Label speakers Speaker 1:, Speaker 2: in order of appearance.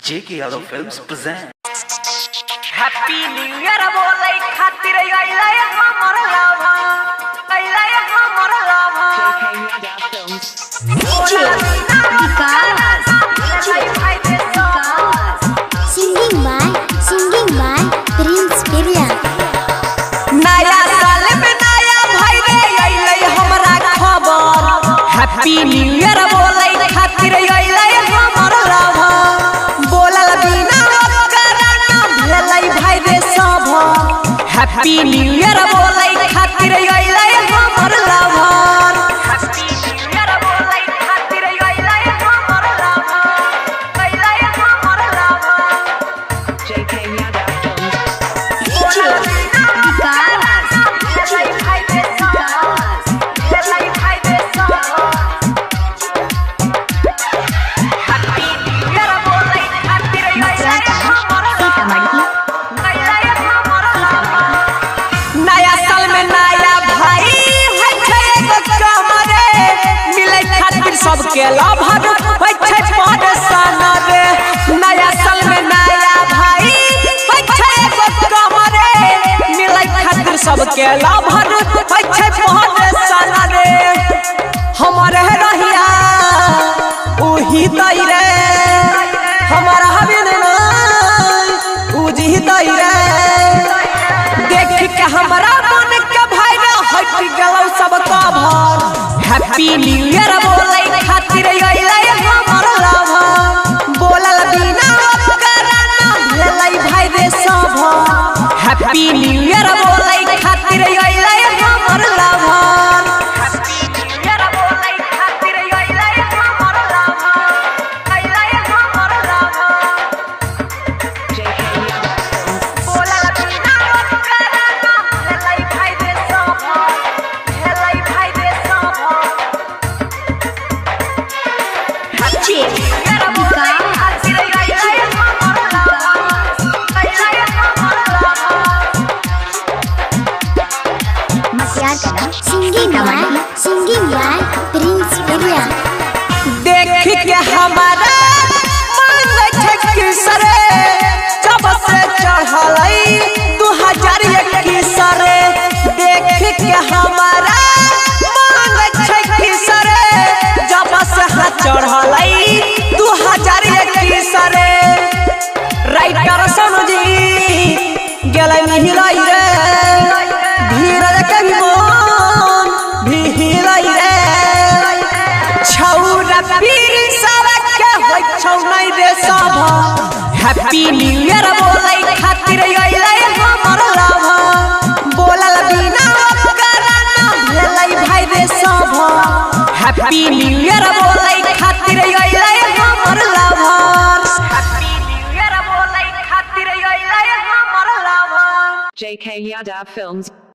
Speaker 1: JK Yadav Films present
Speaker 2: Happy New Year बोलै खातिर अइलै हमर लाभा अइलै हमर लाभा
Speaker 3: Singing by Prince Pirya.
Speaker 2: नया साल में नया भाई रे अइलै हमरा खबर Happy New Year बोलै खातिर अइलै हमर लाभा बोलल बिना कराना भेलै भाई रे सब Happy New Year बोलै खातिर अइलै हमर लाभा Happy New Year बोलै खातिर अइलै हमर लाभा अइलै हमर लाभा
Speaker 4: JK Yadav Films.
Speaker 2: नया साल में नया भाई है छै एगो कमरे मिलै खातिर सबके लाभर है छै परेशान रे नया साल में नया भाई है छै एगो कमरे मिलै खातिर सबके लाभर है छै परेशान रे हमर रहिया उही दई रे हमरा हबिन उजी दई रे देख के हमरा मन के भाई रे हट गेलौ सब कभर हैप्पी न्यू ईयर बोलै खातिर अइलै हमर लाभा बोलल बिना कराना भेलै भाई रे सब हैप्पी न्यू ईयर बोलै खातिर अइलै हमर लाभा हैप्पी न्यू ईयर बोलै खातिर अइलै हमर लाभा अइलै हमर लाभा
Speaker 4: JK Yadav Films.
Speaker 2: बोलल बिना कराना भेलै भाई रे सब भेलै भाई रे सब हैप्पी न्यू ईयर बोलै खातिर अइलै हमर लाभा अइलै हमर लाभा
Speaker 3: Singing by Prince Pirya.
Speaker 2: देख के हमारा मन छै किसरे जब से चढ़लै 2021 रे देख के हमारा मन छै किसरे जब से चढ़लै 2021 रे राइटर सनजी गेलै मिहिलै रे धीरज के मन भी हिलै रे छौरा पीर सब के होय छौ नै रे सब हैप्पी न्यू ईयर बोलै खातिर अइलै हमर लाभा बोलल बिना कराना भेलै भाई रे सब हैप्पी न्यू ईयर बोलै खातिर अइलै हमर लाभा हैप्पी न्यू ईयर बोलै खातिर अइलै हमर लाभा
Speaker 4: JK Yadav Films.